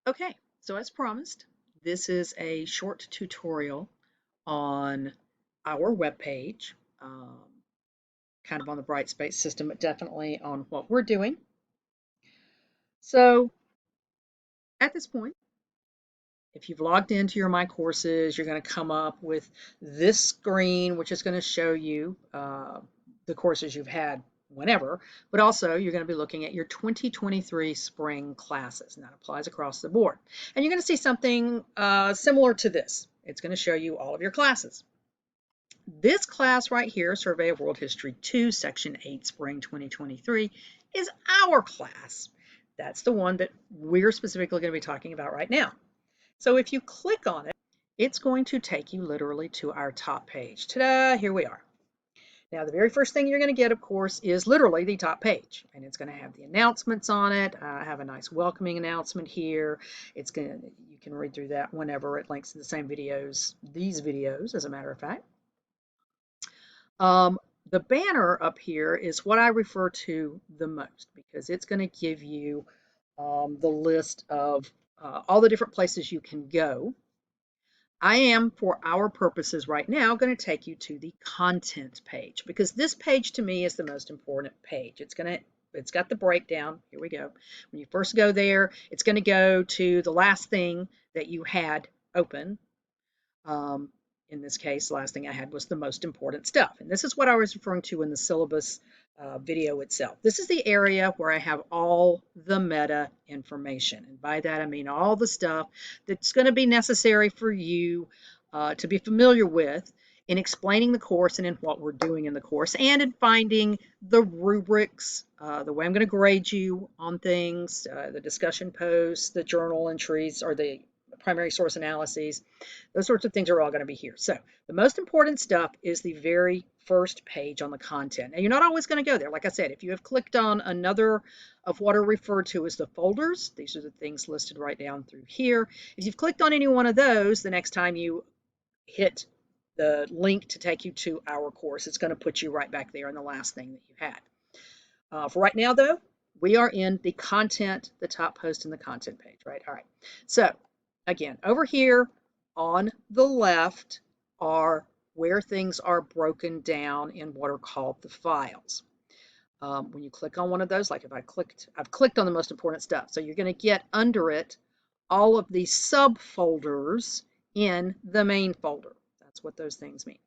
Okay, so as promised, this is a short tutorial on our web page, kind of on the BrightSpace system, but definitely on what we're doing. So at this point, if you've logged into your My Courses, you're going to come up with this screen, which is going to show you the courses you've had whenever, but also you're going to be looking at your 2023 spring classes, and that applies across the board. And you're going to see something similar to this. It's going to show you all of your classes. This class right here, Survey of World History 2, Section 8, Spring 2023, is our class. That's the one that we're specifically going to be talking about right now. So if you click on it, it's going to take you literally to our top page. Ta-da, here we are. Now, the very first thing you're going to get, of course, is literally the top page, and it's going to have the announcements on it. I have a nice welcoming announcement here. You can read through that whenever. It links to the same videos, these videos, as a matter of fact. The banner up here is what I refer to the most because it's going to give you the list of all the different places you can go. I am, for our purposes right now, going to take you to the content page because this page to me is the most important page. It's got the breakdown. Here we go. When you first go there, it's going to go to the last thing that you had open. In this case, the last thing I had was the most important stuff. And this is what I was referring to in the syllabus video itself. This is the area where I have all the meta information. And by that, I mean all the stuff that's going to be necessary for you to be familiar with in explaining the course and in what we're doing in the course and in finding the rubrics, the way I'm going to grade you on things, the discussion posts, the journal entries, or the primary source analyses. Those sorts of things are all going to be here. So the most important stuff is the very first page on the content. Now, you're not always going to go there. Like I said, if you have clicked on another of what are referred to as the folders, these are the things listed right down through here. If you've clicked on any one of those, the next time you hit the link to take you to our course, it's going to put you right back there in the last thing that you had. For right now, though, we are in the content, the top post in the content page, right? All right. So again, over here on the left are where things are broken down in what are called the files. When you click on one of those, like if I've clicked on the most important stuff. So you're going to get under it all of the subfolders in the main folder. That's what those things mean.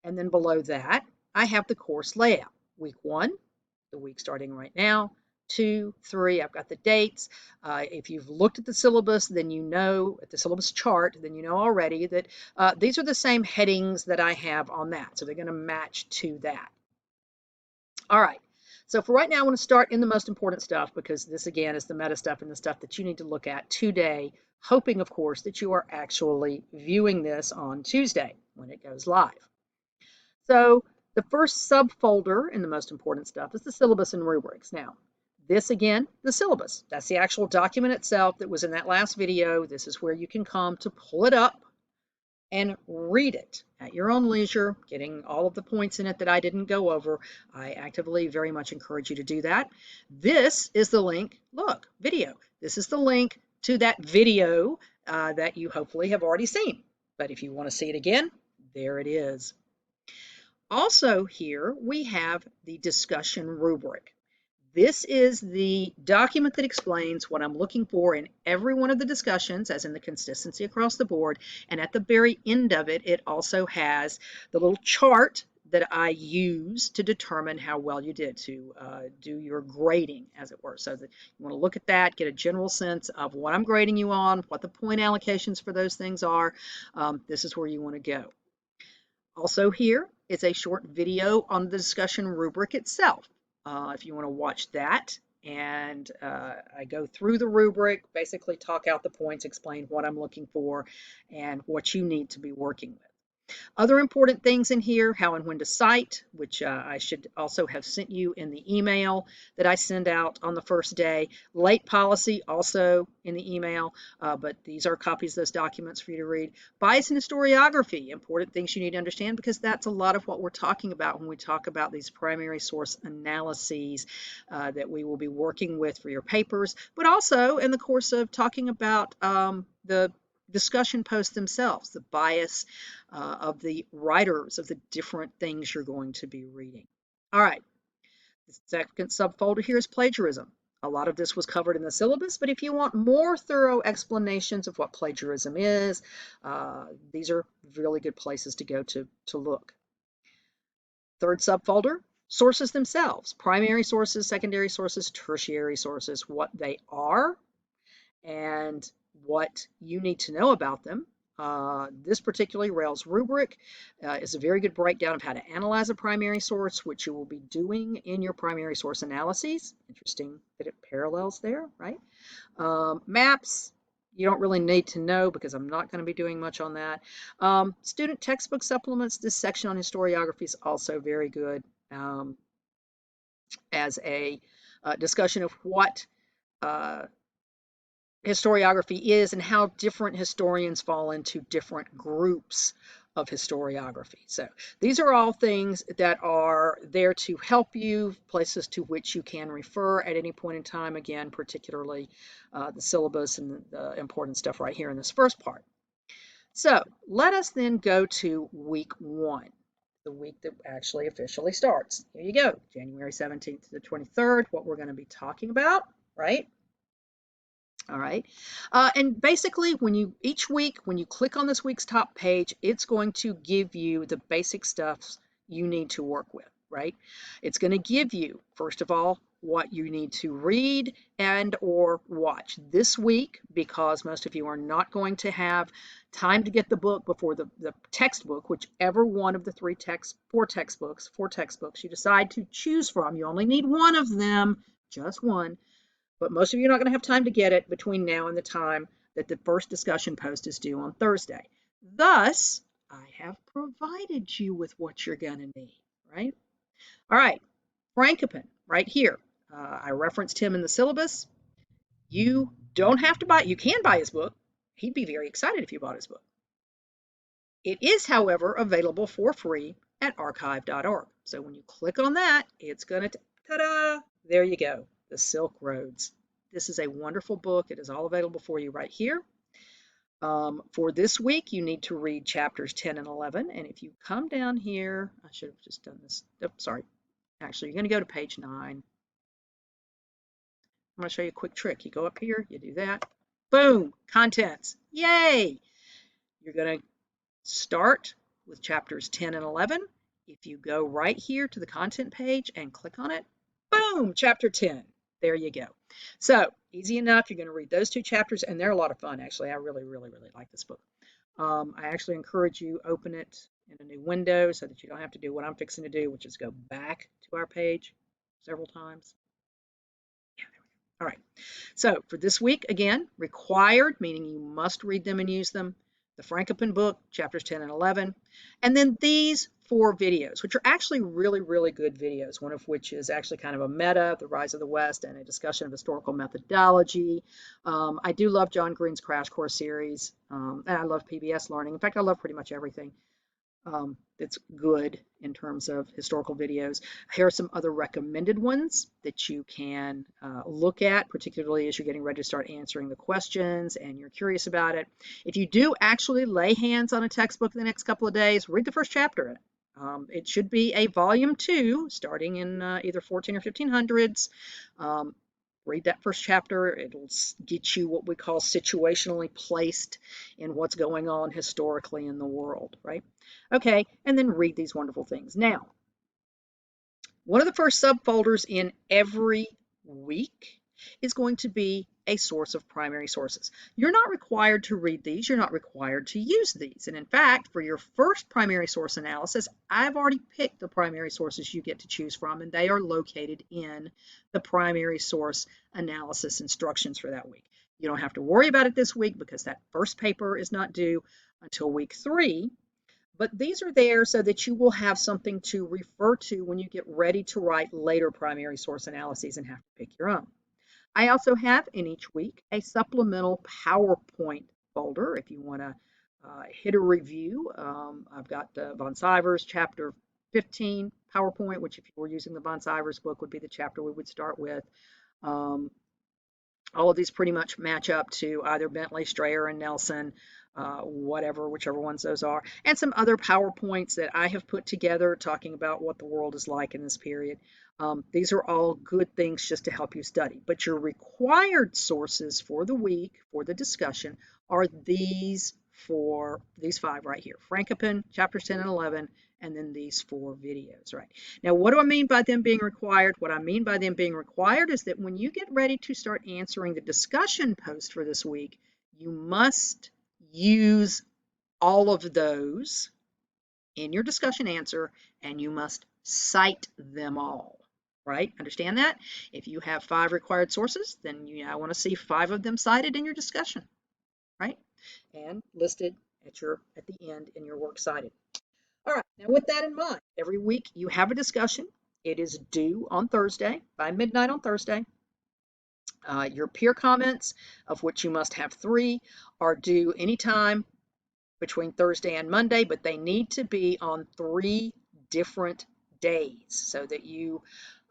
And then below that, I have the course layout. Week 1, the week starting right now. 2, 3, I've got the dates. If you've looked at the syllabus, then you know, at the syllabus chart, then you know already that these are the same headings that I have on that. So they're going to match to that. All right. So for right now, I want to start in the most important stuff because this, again, is the meta stuff and the stuff that you need to look at today, hoping, of course, that you are actually viewing this on Tuesday when it goes live. So the first subfolder in the most important stuff is the syllabus and rubrics. Now, this again, the syllabus, that's the actual document itself that was in that last video. This is where you can come to pull it up and read it at your own leisure, getting all of the points in it that I didn't go over. I actively very much encourage you to do that. This is the link, look, video. This is the link to that video that you hopefully have already seen. But if you want to see it again, there it is. Also here, we have the discussion rubric. This is the document that explains what I'm looking for in every one of the discussions, as in the consistency across the board. And at the very end of it, it also has the little chart that I use to determine how well you did, to do your grading, as it were. So that you want to look at that, get a general sense of what I'm grading you on, what the point allocations for those things are. This is where you want to go. Also here is a short video on the discussion rubric itself. If you want to watch that, and I go through the rubric, basically talk out the points, explain what I'm looking for and what you need to be working with. Other important things in here, how and when to cite, which I should also have sent you in the email that I send out on the first day. Late policy, also in the email, but these are copies of those documents for you to read. Bias in historiography, important things you need to understand because that's a lot of what we're talking about when we talk about these primary source analyses that we will be working with for your papers, but also in the course of talking about the discussion posts themselves, the bias of the writers of the different things you're going to be reading. All right, the second subfolder here is plagiarism. A lot of this was covered in the syllabus, but if you want more thorough explanations of what plagiarism is, these are really good places to go to look. Third subfolder, sources themselves, primary sources, secondary sources, tertiary sources, what they are, and what you need to know about them. This particularly Rails rubric is a very good breakdown of how to analyze a primary source, which you will be doing in your primary source analyses. Interesting that it parallels there, right? Maps, you don't really need to know because I'm not going to be doing much on that. Student textbook supplements, this section on historiography is also very good as a discussion of what historiography is and how different historians fall into different groups of historiography. So these are all things that are there to help you, places to which you can refer at any point in time, again, particularly the syllabus and the important stuff right here in this first part. So let us then go to week 1, the week that actually officially starts. Here you go, January 17th to the 23rd, what we're going to be talking about, right? All right. And basically, each week, when you click on this week's top page, it's going to give you the basic stuff you need to work with, right? It's going to give you, first of all, what you need to read and or watch this week, because most of you are not going to have time to get the book before the textbook, whichever one of the four textbooks you decide to choose from. You only need one of them, just one. But most of you are not going to have time to get it between now and the time that the first discussion post is due on Thursday. Thus, I have provided you with what you're going to need, right? All right, Frankopan, right here. I referenced him in the syllabus. You don't have to buy, you can buy his book. He'd be very excited if you bought his book. It is, however, available for free at archive.org. So when you click on that, it's going to, ta-da, there you go, The Silk Roads. This is a wonderful book. It is all available for you right here. For this week, you need to read chapters 10 and 11. And if you come down here, I should have just done this. Oh, sorry. Actually, you're going to go to page 9. I'm going to show you a quick trick. You go up here, you do that. Boom, contents. Yay! You're going to start with chapters 10 and 11. If you go right here to the content page and click on it, boom, chapter 10. There you go. So easy enough. You're going to read those 2 chapters, and they're a lot of fun, actually. I really, really, really like this book. I actually encourage you open it in a new window so that you don't have to do what I'm fixing to do, which is go back to our page several times. Yeah, there we go. All right. So for this week, again, required, meaning you must read them and use them. The Frankopan book, chapters 10 and 11. And then these 4 videos, which are actually really, really good videos, one of which is actually kind of a meta, The Rise of the West, and a discussion of historical methodology. I do love John Green's Crash Course series, and I love PBS Learning. In fact, I love pretty much everything that's good in terms of historical videos. Here are some other recommended ones that you can look at, particularly as you're getting ready to start answering the questions and you're curious about it. If you do actually lay hands on a textbook in the next couple of days, read the first chapter in it. It should be a volume 2, starting in either 14 or 1500s. Read that first chapter. It'll get you what we call situationally placed in what's going on historically in the world, right? Okay, and then read these wonderful things. Now, one of the first subfolders in every week is going to be a source of primary sources. You're not required to read these. You're not required to use these. And in fact, for your first primary source analysis, I've already picked the primary sources you get to choose from, and they are located in the primary source analysis instructions for that week. You don't have to worry about it this week because that first paper is not due until week 3. But these are there so that you will have something to refer to when you get ready to write later primary source analyses and have to pick your own. I also have in each week a supplemental PowerPoint folder if you want to hit a review. I've got the Von Sivers chapter 15 PowerPoint, which if you were using the Von Sivers book would be the chapter we would start with. All of these pretty much match up to either Bentley, Strayer, and Nelson, whichever ones those are, and some other PowerPoints that I have put together talking about what the world is like in this period. These are all good things just to help you study. But your required sources for the week, for the discussion, are these five right here. Frankopan, chapters 10 and 11, and then these 4 videos, right? Now, what do I mean by them being required? What I mean by them being required is that when you get ready to start answering the discussion post for this week, you must use all of those in your discussion answer, and you must cite them all, right? Understand that? If you have 5 required sources, then I want to see 5 of them cited in your discussion, right? And listed at the end in your works cited. All right, now with that in mind, every week you have a discussion. It is due on Thursday, by midnight on Thursday. Your peer comments, of which you must have 3, are due anytime between Thursday and Monday, but they need to be on 3 different days so that you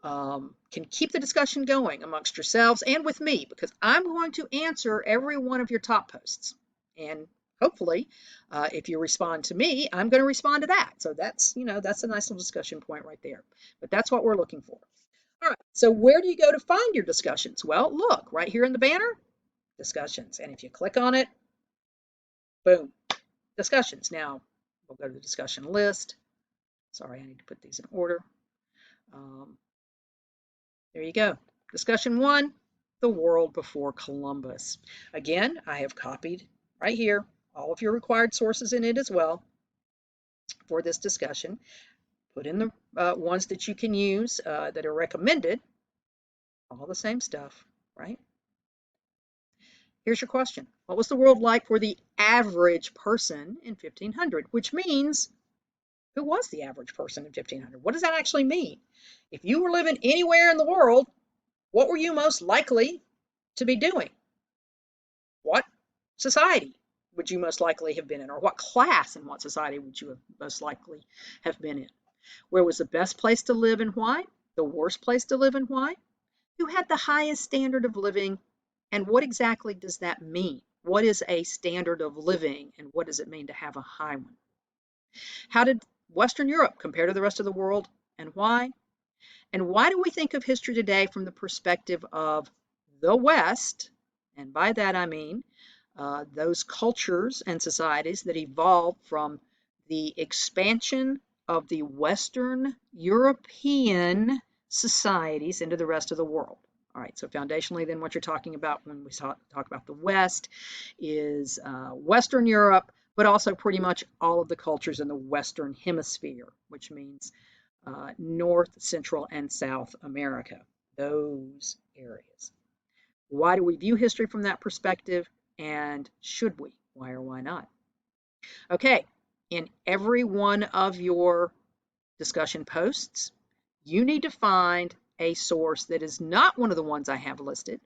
can keep the discussion going amongst yourselves and with me, because I'm going to answer every one of your top posts. And hopefully, if you respond to me, I'm going to respond to that. So that's a nice little discussion point right there. But that's what we're looking for. All right, so where do you go to find your discussions? Well, look, right here in the banner, discussions. And if you click on it, boom, discussions. Now, we'll go to the discussion list. Sorry, I need to put these in order. There you go. Discussion 1, the world before Columbus. Again, I have copied right here all of your required sources in it as well for this discussion. Put in the ones that you can use that are recommended. All the same stuff, right? Here's your question. What was the world like for the average person in 1500? Which means, who was the average person in 1500? What does that actually mean? If you were living anywhere in the world, what were you most likely to be doing? What society would you most likely have been in? Or what class in what society would you have most likely have been in? Where was the best place to live and why? The worst place to live and why? Who had the highest standard of living, and what exactly does that mean? What is a standard of living, and what does it mean to have a high one? How did Western Europe compare to the rest of the world, and why? And why do we think of history today from the perspective of the West? And by that I mean those cultures and societies that evolved from the expansion of the Western European societies into the rest of the world. All right, so foundationally then what you're talking about when we talk about the West is Western Europe, but also pretty much all of the cultures in the Western Hemisphere, which means North, Central, and South America, those areas. Why do we view history from that perspective, and should we? Why or why not? Okay, in every one of your discussion posts, you need to find a source that is not one of the ones I have listed,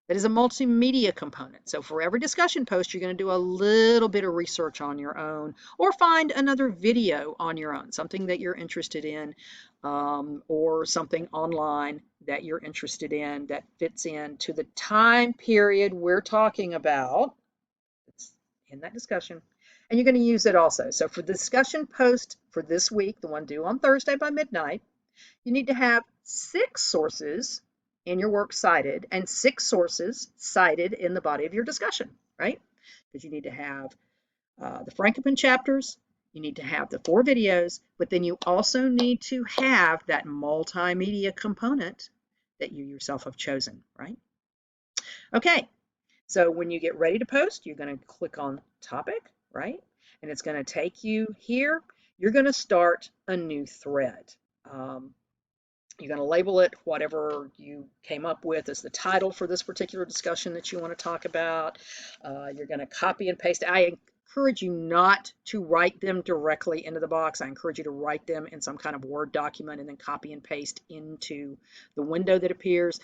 that is a multimedia component. So for every discussion post, you're going to do a little bit of research on your own, or find another video on your own, something that you're interested in, or something online that you're interested in that fits into the time period we're talking about. It's in that discussion. And you're going to use it also. So for the discussion post for this week, the one due on Thursday by midnight, you need to have 6 sources in your work cited and 6 sources cited in the body of your discussion, right? Because you need to have the Frankopan chapters, you need to have the 4 videos, but then you also need to have that multimedia component that you yourself have chosen, right? Okay, so when you get ready to post, you're going to click on topic, right? And it's going to take you here. You're going to start a new thread. You're going to label it whatever you came up with as the title for this particular discussion that you want to talk about. You're going to copy and paste. I encourage you not to write them directly into the box. I encourage you to write them in some kind of Word document and then copy and paste into the window that appears,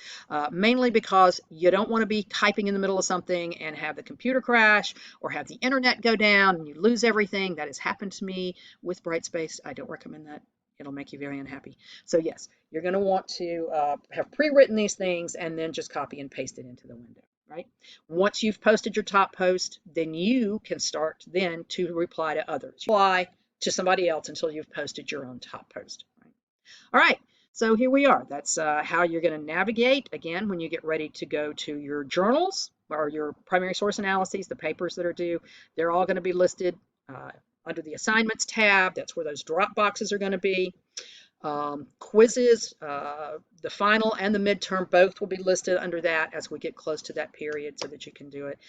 mainly because you don't want to be typing in the middle of something and have the computer crash or have the internet go down and you lose everything. That has happened to me with BrightSpace. I don't recommend that. It'll make you very unhappy. So yes, you're going to want to have pre-written these things and then just copy and paste it into the window, right? Once you've posted your top post, then you can start then to reply to others. Reply to somebody else until you've posted your own top post. Right? All right, so here we are. That's how you're going to navigate, again, when you get ready to go to your journals or your primary source analyses, the papers that are due. They're all going to be listed under the assignments tab. That's where those drop boxes are going to be. Quizzes, the final and the midterm, both will be listed under that as we get close to that period so that you can do it.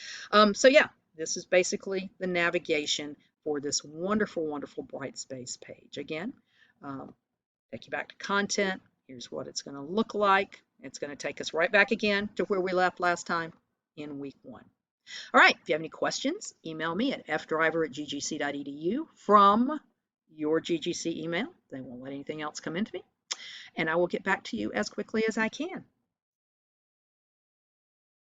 So yeah, this is basically the navigation for this wonderful, wonderful BrightSpace page. Again, take you back to content. Here's what it's going to look like. It's going to take us right back again to where we left last time in week 1. All right, if you have any questions, email me at fdriver@ggc.edu from your GGC email. They won't let anything else come into me. And I will get back to you as quickly as I can.